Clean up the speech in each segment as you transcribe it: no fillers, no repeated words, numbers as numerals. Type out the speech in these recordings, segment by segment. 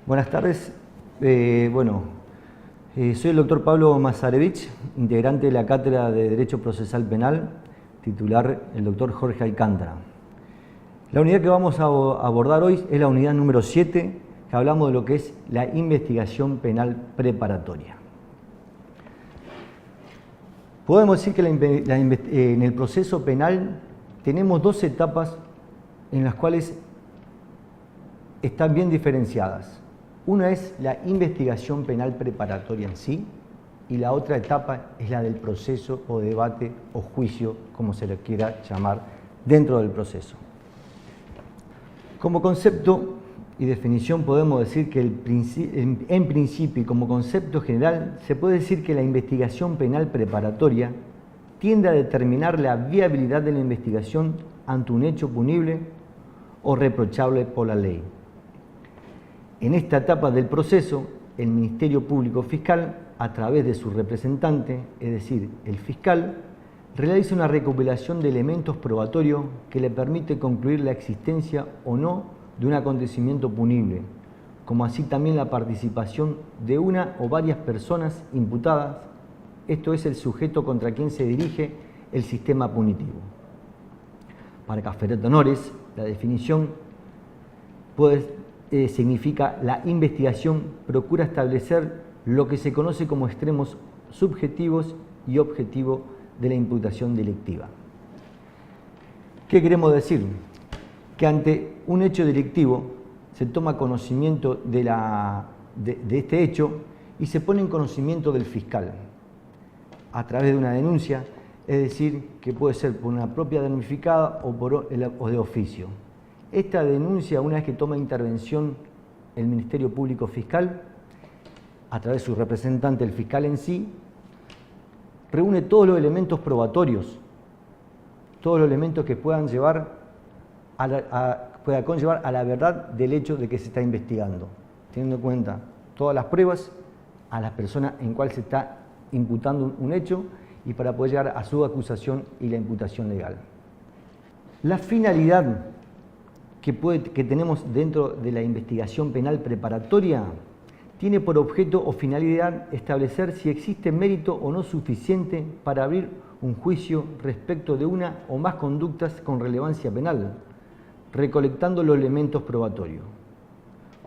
Buenas tardes. Soy el doctor Pablo Mazarevich, integrante de la Cátedra de Derecho Procesal Penal, titular el doctor Jorge Alcántara. La unidad que vamos a abordar hoy es la unidad número 7, que hablamos de lo que es la investigación penal preparatoria. Podemos decir que en el proceso penal tenemos dos etapas en las cuales están bien diferenciadas. Una es la investigación penal preparatoria en sí, y la otra etapa es la del proceso o debate o juicio, como se le quiera llamar, dentro del proceso. Como concepto y definición podemos decir que en principio y como concepto general se puede decir que la investigación penal preparatoria tiende a determinar la viabilidad de la investigación ante un hecho punible o reprochable por la ley. En esta etapa del proceso, el Ministerio Público Fiscal, a través de su representante, es decir, el fiscal, realiza una recopilación de elementos probatorios que le permite concluir la existencia o no de un acontecimiento punible, como así también la participación de una o varias personas imputadas, esto es el sujeto contra quien se dirige el sistema punitivo. Para Caferet Honores, la definición significa la investigación procura establecer lo que se conoce como extremos subjetivos y objetivos de la imputación delictiva. ¿Qué queremos decir? Que ante un hecho delictivo se toma conocimiento de este hecho y se pone en conocimiento del fiscal a través de una denuncia, es decir, que puede ser por una propia damnificada o de oficio. Esta denuncia, una vez que toma intervención el Ministerio Público Fiscal, a través de su representante, el fiscal en sí, reúne todos los elementos probatorios, todos los elementos que puedan conllevar a la verdad del hecho de que se está investigando, teniendo en cuenta todas las pruebas, a la persona en cual se está imputando un hecho y para poder llegar a su acusación y la imputación legal. La finalidad que tenemos dentro de la investigación penal preparatoria tiene por objeto o finalidad establecer si existe mérito o no suficiente para abrir un juicio respecto de una o más conductas con relevancia penal, recolectando los elementos probatorios.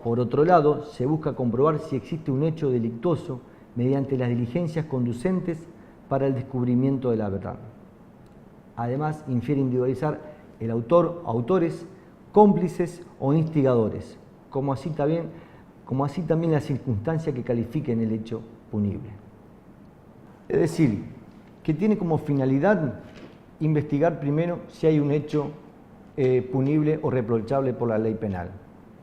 Por otro lado, se busca comprobar si existe un hecho delictuoso mediante las diligencias conducentes para el descubrimiento de la verdad. Además, infiere individualizar el autor, autores, cómplices o instigadores, como así también la circunstancia que califiquen el hecho punible. Es decir, que tiene como finalidad investigar primero si hay un hecho punible o reprochable por la ley penal.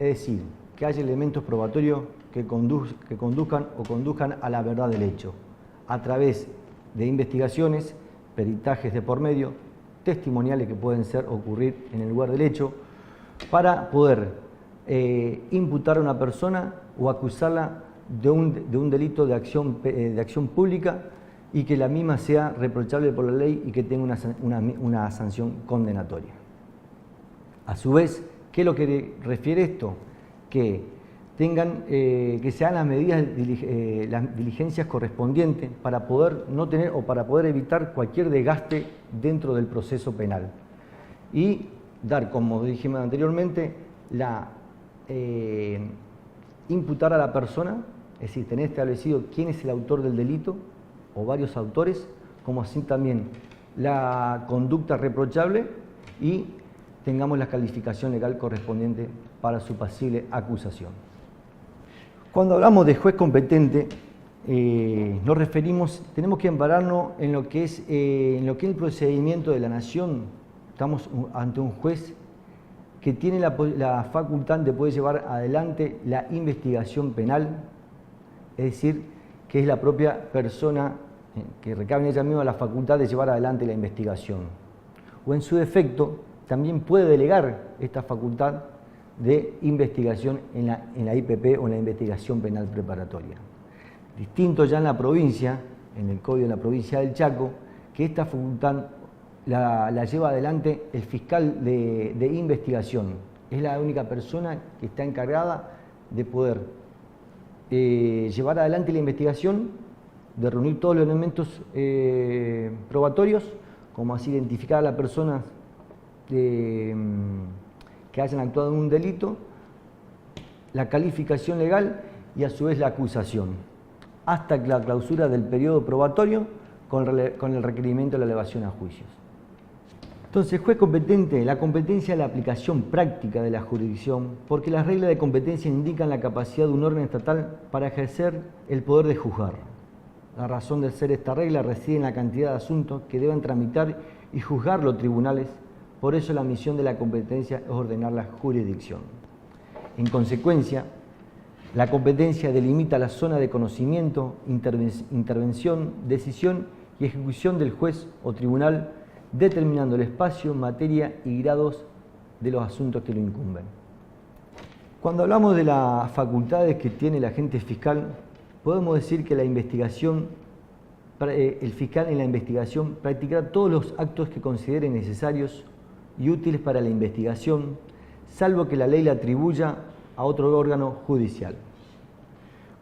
Es decir, que haya elementos probatorios que conduzcan a la verdad del hecho, a través de investigaciones, peritajes de por medio, testimoniales que pueden ocurrir en el lugar del hecho, para poder imputar a una persona o acusarla de un delito de acción pública y que la misma sea reprochable por la ley y que tenga una sanción condenatoria. A su vez, ¿qué es lo que refiere esto? Que se hagan las medidas, las diligencias correspondientes para poder no tener o para poder evitar cualquier desgaste dentro del proceso penal. Y dar, como dijimos anteriormente, imputar a la persona, es decir, tener establecido quién es el autor del delito o varios autores, como así también la conducta reprochable y tengamos la calificación legal correspondiente para su posible acusación. Cuando hablamos de juez competente, tenemos que ampararnos en lo que es el procedimiento de la nación. Estamos ante un juez que tiene la facultad de poder llevar adelante la investigación penal, es decir, que es la propia persona que recabe en ella misma la facultad de llevar adelante la investigación. O en su defecto, también puede delegar esta facultad de investigación en la IPP o en la investigación penal preparatoria. Distinto ya en la provincia, en el Código de la provincia del Chaco, que esta facultad la lleva adelante el fiscal de investigación. Es la única persona que está encargada de poder llevar adelante la investigación, de reunir todos los elementos probatorios, como así identificar a las personas que hayan actuado en un delito, la calificación legal y a su vez la acusación, hasta la clausura del periodo probatorio con el requerimiento de la elevación a juicios. Entonces, juez competente, la competencia es la aplicación práctica de la jurisdicción, porque las reglas de competencia indican la capacidad de un órgano estatal para ejercer el poder de juzgar. La razón de ser esta regla reside en la cantidad de asuntos que deben tramitar y juzgar los tribunales, por eso la misión de la competencia es ordenar la jurisdicción. En consecuencia, la competencia delimita la zona de conocimiento, intervención, decisión y ejecución del juez o tribunal, determinando el espacio, materia y grados de los asuntos que lo incumben. Cuando hablamos de las facultades que tiene el agente fiscal, podemos decir que el fiscal en la investigación practicará todos los actos que considere necesarios y útiles para la investigación, salvo que la ley le atribuya a otro órgano judicial.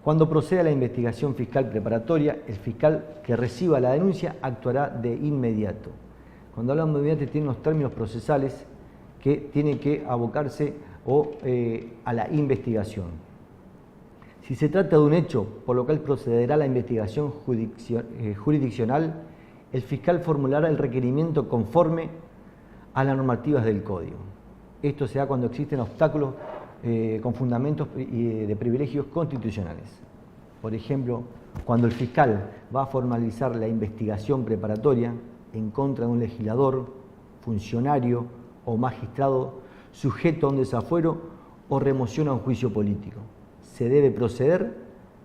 Cuando proceda a la investigación fiscal preparatoria, el fiscal que reciba la denuncia actuará de inmediato. Cuando hablamos de inmediato, tiene unos términos procesales que tiene que abocarse a la investigación. Si se trata de un hecho por lo cual procederá a la investigación jurisdiccional, el fiscal formulará el requerimiento conforme a las normativas del Código. Esto se da cuando existen obstáculos con fundamentos de privilegios constitucionales. Por ejemplo, cuando el fiscal va a formalizar la investigación preparatoria en contra de un legislador, funcionario o magistrado sujeto a un desafuero o remoción a un juicio político, se debe proceder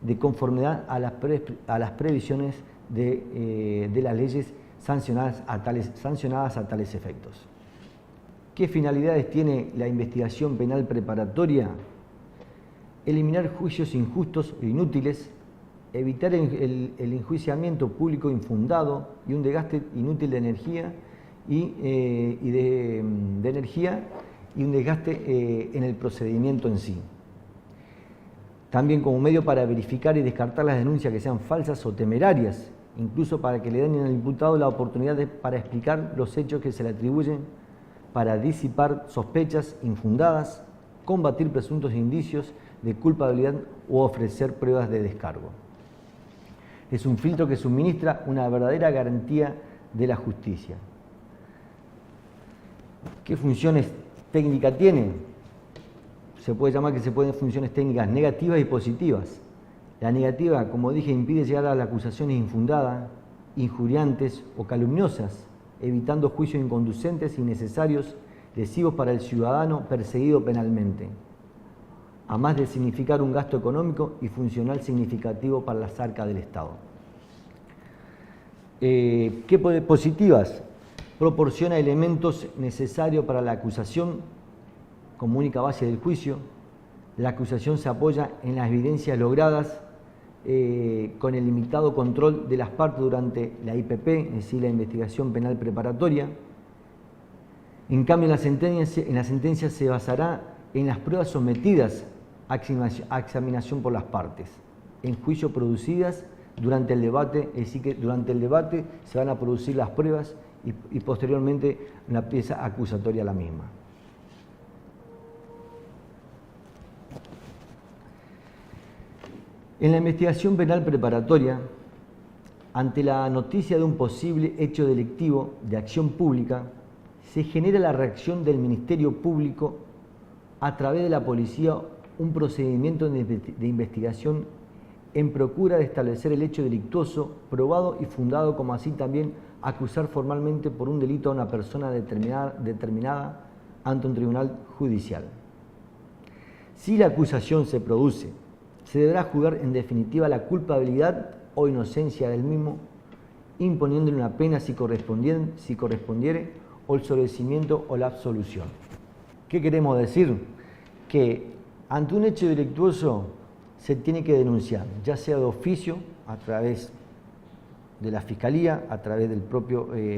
de conformidad a las previsiones de las leyes sancionadas a tales efectos. ¿Qué finalidades tiene la investigación penal preparatoria? Eliminar juicios injustos e inútiles, evitar el enjuiciamiento público infundado y un desgaste inútil de energía y un desgaste en el procedimiento en sí. También como medio para verificar y descartar las denuncias que sean falsas o temerarias, incluso para que le den al imputado la oportunidad para explicar los hechos que se le atribuyen, para disipar sospechas infundadas, combatir presuntos indicios de culpabilidad o ofrecer pruebas de descargo. Es un filtro que suministra una verdadera garantía de la justicia. ¿Qué funciones técnicas tiene? Se puede llamar que se pueden funciones técnicas negativas y positivas. La negativa, como dije, impide llegar a las acusaciones infundadas, injuriantes o calumniosas, evitando juicios inconducentes, innecesarios, lesivos para el ciudadano perseguido penalmente, a más de significar un gasto económico y funcional significativo para las arcas del Estado. ¿Qué positivas? Proporciona elementos necesarios para la acusación como única base del juicio. La acusación se apoya en las evidencias logradas con el limitado control de las partes durante la IPP, es decir, la investigación penal preparatoria. En cambio, en la sentencia se basará en las pruebas sometidas a examinación por las partes, en juicio producidas durante el debate, es decir, que durante el debate se van a producir las pruebas y posteriormente una pieza acusatoria a la misma. En la investigación penal preparatoria, ante la noticia de un posible hecho delictivo de acción pública, se genera la reacción del Ministerio Público a través de la policía, un procedimiento de investigación en procura de establecer el hecho delictuoso probado y fundado, como así también acusar formalmente por un delito a una persona determinada ante un tribunal judicial. Si la acusación se produce, se deberá juzgar en definitiva la culpabilidad o inocencia del mismo, imponiéndole una pena si correspondiere, o el sobreseimiento o la absolución. ¿Qué queremos decir? Que ante un hecho delictuoso se tiene que denunciar, ya sea de oficio, a través de la Fiscalía, a través de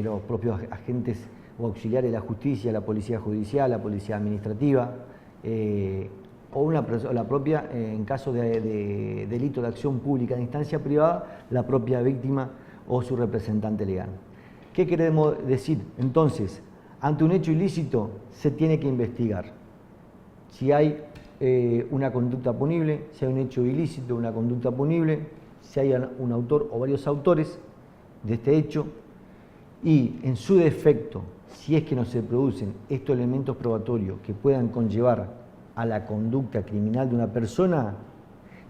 los propios agentes o auxiliares de la justicia, la Policía Judicial, la Policía Administrativa, o la propia, en caso de delito de acción pública en instancia privada, la propia víctima o su representante legal. ¿Qué queremos decir? Entonces, ante un hecho ilícito se tiene que investigar. Si hay una conducta punible, si hay un hecho ilícito, una conducta punible, si hay un autor o varios autores de este hecho, y en su defecto, si es que no se producen estos elementos probatorios que puedan conllevar a la conducta criminal de una persona,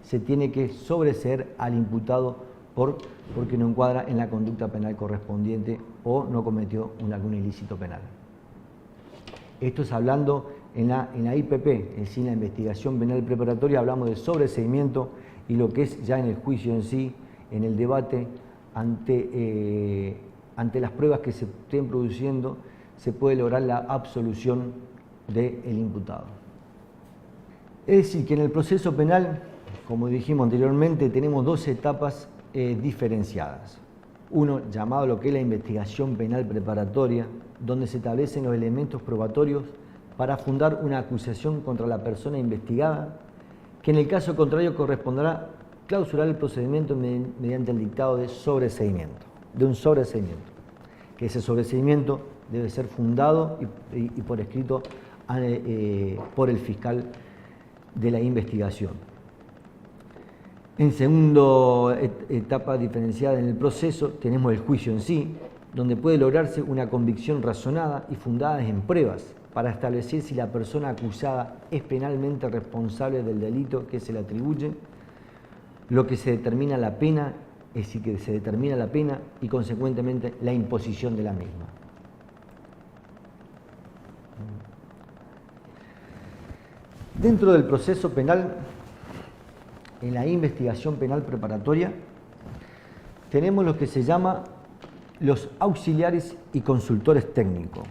se tiene que sobreseer al imputado porque no encuadra en la conducta penal correspondiente o no cometió algún ilícito penal. Esto es hablando en la IPP, es decir, en la investigación penal preparatoria, hablamos de sobreseimiento, y lo que es ya en el juicio en sí, en el debate, ante las pruebas que se estén produciendo, se puede lograr la absolución del imputado. Es decir, que en el proceso penal, como dijimos anteriormente, tenemos dos etapas diferenciadas. Uno, llamado lo que es la investigación penal preparatoria, donde se establecen los elementos probatorios para fundar una acusación contra la persona investigada, que en el caso contrario corresponderá clausurar el procedimiento mediante el dictado de sobreseimiento, que ese sobreseimiento debe ser fundado y por escrito por el fiscal de la investigación. En segunda etapa diferenciada en el proceso tenemos el juicio en sí, donde puede lograrse una convicción razonada y fundada en pruebas para establecer si la persona acusada es penalmente responsable del delito que se le atribuye, lo que se determina la pena, es decir, que se determina la pena y consecuentemente la imposición de la misma. Dentro del proceso penal, en la investigación penal preparatoria, tenemos lo que se llama los auxiliares y consultores técnicos.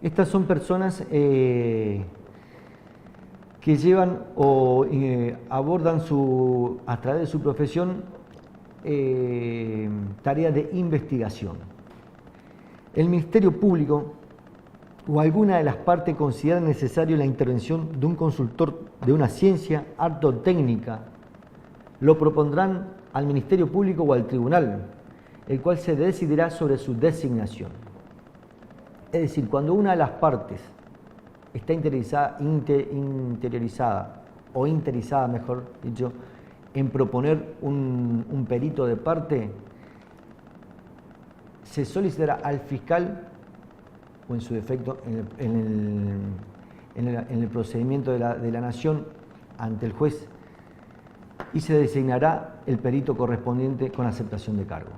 Estas son personas que llevan o abordan a través de su profesión tareas de investigación. El Ministerio Público o alguna de las partes considera necesario la intervención de un consultor de una ciencia, arte o técnica, lo propondrán al Ministerio Público o al tribunal, el cual se decidirá sobre su designación. Es decir, cuando una de las partes está interiorizada o interesada, mejor dicho, en proponer un perito de parte, se solicitará al fiscal o en su defecto en el procedimiento de la nación ante el juez, y se designará el perito correspondiente con aceptación de cargo.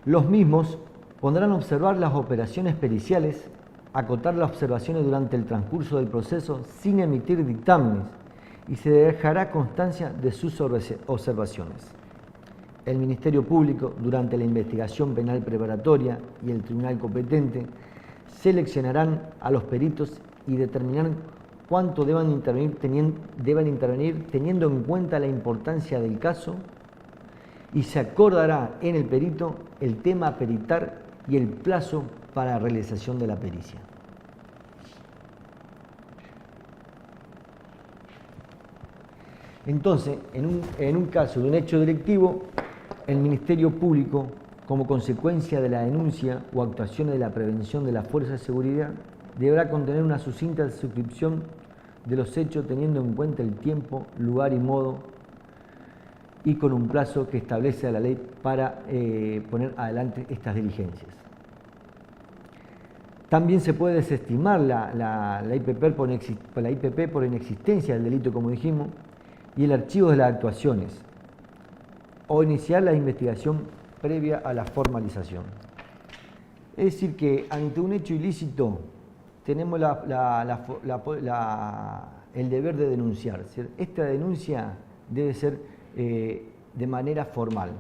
Los mismos pondrán a observar las operaciones periciales, acotar las observaciones durante el transcurso del proceso sin emitir dictámenes, y se dejará constancia de sus observaciones. El Ministerio Público, durante la investigación penal preparatoria y el tribunal competente, seleccionarán a los peritos y determinarán cuánto deban intervenir teniendo en cuenta la importancia del caso, y se acordará en el perito el tema a peritar y el plazo para la realización de la pericia. Entonces, en un caso de un hecho delictivo, el Ministerio Público, como consecuencia de la denuncia o actuaciones de la prevención de la fuerza de seguridad, deberá contener una sucinta descripción de los hechos teniendo en cuenta el tiempo, lugar y modo, y con un plazo que establece la ley para poner adelante estas diligencias. También se puede desestimar la IPP por inexistencia del delito, como dijimos, y el archivo de las actuaciones, o iniciar la investigación previa a la formalización. Es decir, que ante un hecho ilícito tenemos el deber de denunciar. Esta denuncia debe ser de manera formal.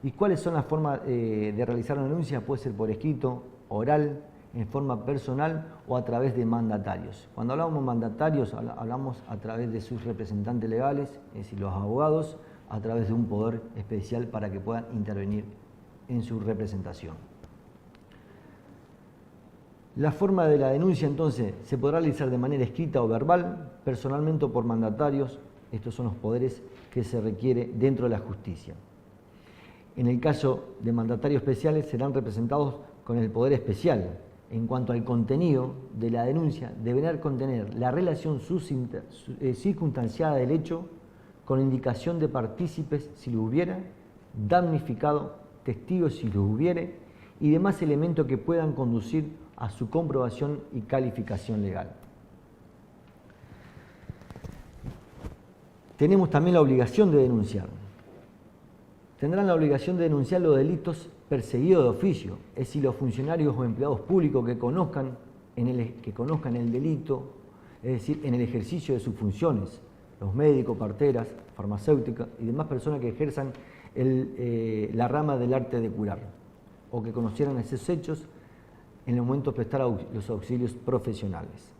¿Y cuáles son las formas de realizar una denuncia? Puede ser por escrito, oral, en forma personal o a través de mandatarios. Cuando hablamos de mandatarios, hablamos a través de sus representantes legales, es decir, los abogados, a través de un poder especial para que puedan intervenir en su representación. La forma de la denuncia, entonces, se podrá realizar de manera escrita o verbal, personalmente o por mandatarios. Estos son los poderes que se requiere dentro de la justicia. En el caso de mandatarios especiales, serán representados con el poder especial. En cuanto al contenido de la denuncia, deberá contener la relación circunstanciada del hecho, con indicación de partícipes si lo hubiera, damnificado, testigos si lo hubiere, y demás elementos que puedan conducir a su comprobación y calificación legal. Tenemos también la obligación de denunciar. Tendrán la obligación de denunciar los delitos perseguidos de oficio, es decir, los funcionarios o empleados públicos que conozcan el delito, es decir, en el ejercicio de sus funciones, los médicos, parteras, farmacéuticas y demás personas que ejerzan la rama del arte de curar o que conocieran esos hechos en el momento de prestar los auxilios profesionales,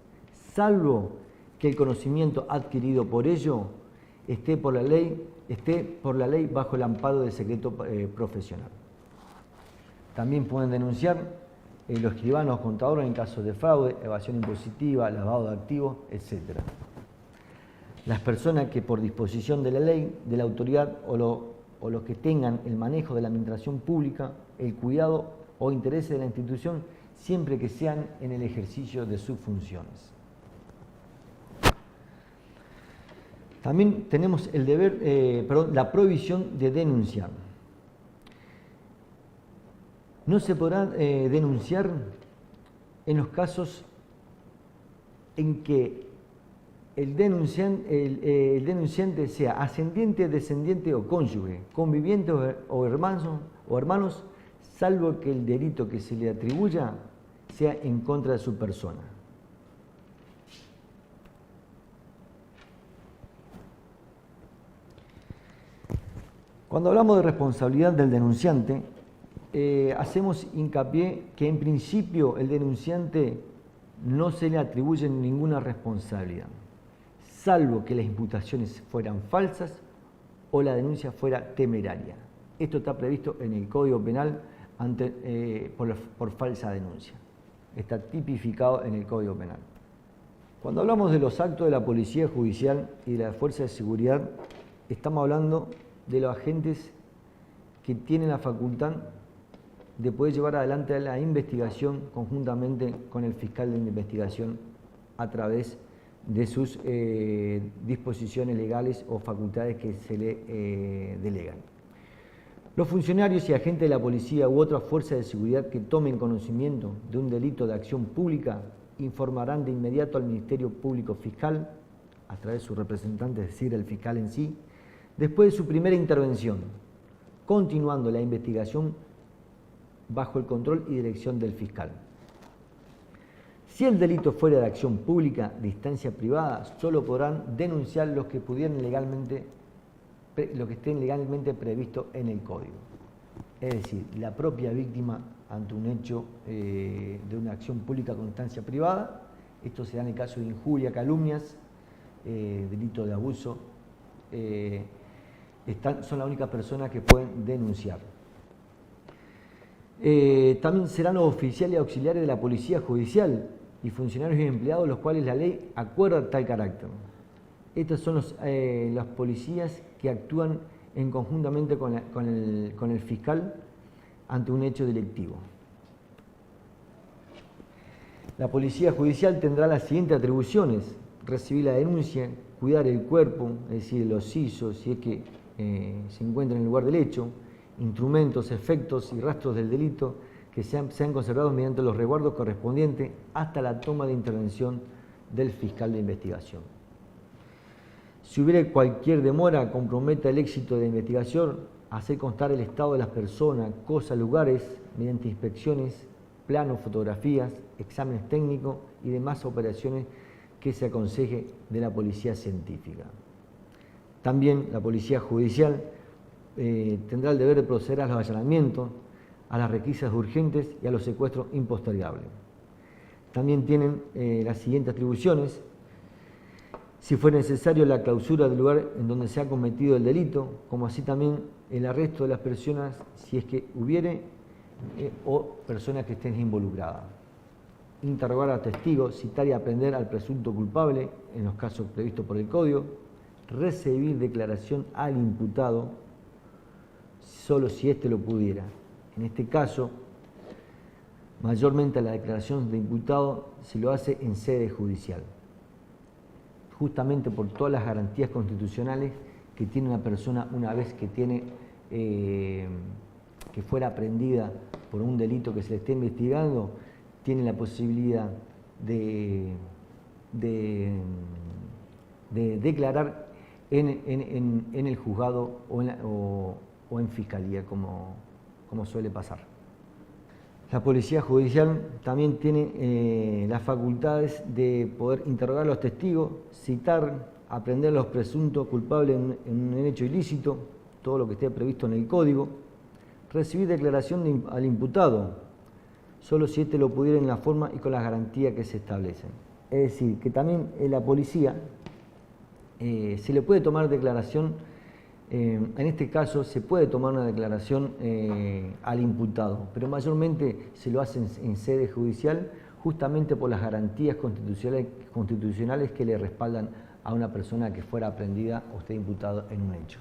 salvo que el conocimiento adquirido por ello esté por la ley bajo el amparo del secreto profesional. También pueden denunciar los escribanos o contadores en casos de fraude, evasión impositiva, lavado de activos, etc. Las personas que por disposición de la ley, de la autoridad o los que tengan el manejo de la administración pública, el cuidado o interés de la institución, siempre que sean en el ejercicio de sus funciones. También tenemos el la prohibición de denunciar. No se podrá denunciar en los casos en que el denunciante sea ascendiente, descendiente o cónyuge, conviviente o hermanos, salvo que el delito que se le atribuya sea en contra de su persona. Cuando hablamos de responsabilidad del denunciante, hacemos hincapié que en principio el denunciante no se le atribuye ninguna responsabilidad, salvo que las imputaciones fueran falsas o la denuncia fuera temeraria. Esto está previsto en el Código Penal por falsa denuncia. Está tipificado en el Código Penal. Cuando hablamos de los actos de la Policía Judicial y de la Fuerza de Seguridad, estamos hablando de los agentes que tienen la facultad de poder llevar adelante la investigación conjuntamente con el fiscal de investigación a través de sus disposiciones legales o facultades que se le delegan. Los funcionarios y agentes de la policía u otras fuerzas de seguridad que tomen conocimiento de un delito de acción pública informarán de inmediato al Ministerio Público Fiscal, a través de su representante, es decir, el fiscal en sí, después de su primera intervención, continuando la investigación bajo el control y dirección del fiscal. Si el delito fuera de acción pública de instancia privada, solo podrán denunciar los que estén legalmente previsto en el Código. Es decir, la propia víctima ante un hecho de una acción pública con instancia privada, esto se da en el caso de injuria, calumnias, delito de abuso, son las únicas personas que pueden denunciar. También serán los oficiales y auxiliares de la Policía Judicial y funcionarios y empleados los cuales la ley acuerda tal carácter. Estos son los policías que actúan conjuntamente con el fiscal ante un hecho delictivo. La Policía Judicial tendrá las siguientes atribuciones: recibir la denuncia, cuidar el cuerpo, es decir, los hisos, si es que se encuentra en el lugar del hecho, instrumentos, efectos y rastros del delito que sean conservados mediante los resguardos correspondientes hasta la toma de intervención del fiscal de investigación. Si hubiera cualquier demora comprometa el éxito de la investigación, hacer constar el estado de las personas, cosas, lugares, mediante inspecciones, planos, fotografías, exámenes técnicos y demás operaciones que se aconseje de la policía científica. También la Policía Judicial tendrá el deber de proceder a los allanamientos, a las requisas urgentes y a los secuestros impostergables. También tienen las siguientes atribuciones: si fuera necesario la clausura del lugar en donde se ha cometido el delito, como así también el arresto de las personas si es que hubiere o personas que estén involucradas. interrogar a testigos, citar y aprehender al presunto culpable en los casos previstos por el Código, recibir declaración al imputado solo si éste lo pudiera. En este caso, mayormente la declaración de imputado se lo hace en sede judicial, justamente por todas las garantías constitucionales que tiene una persona una vez que tiene que fuera aprehendida por un delito que se le esté investigando, tiene la posibilidad de declarar en el juzgado o en fiscalía, como suele pasar. La Policía Judicial también tiene las facultades de poder interrogar a los testigos, citar, aprehender a los presuntos culpables en un hecho ilícito, todo lo que esté previsto en el Código, recibir declaración al imputado, solo si éste lo pudiera en la forma y con las garantías que se establecen. Es decir, que también la policía se le puede tomar declaración, en este caso se puede tomar una declaración al imputado, pero mayormente se lo hace en sede judicial justamente por las garantías constitucionales que le respaldan a una persona que fuera aprehendida o esté imputado en un hecho.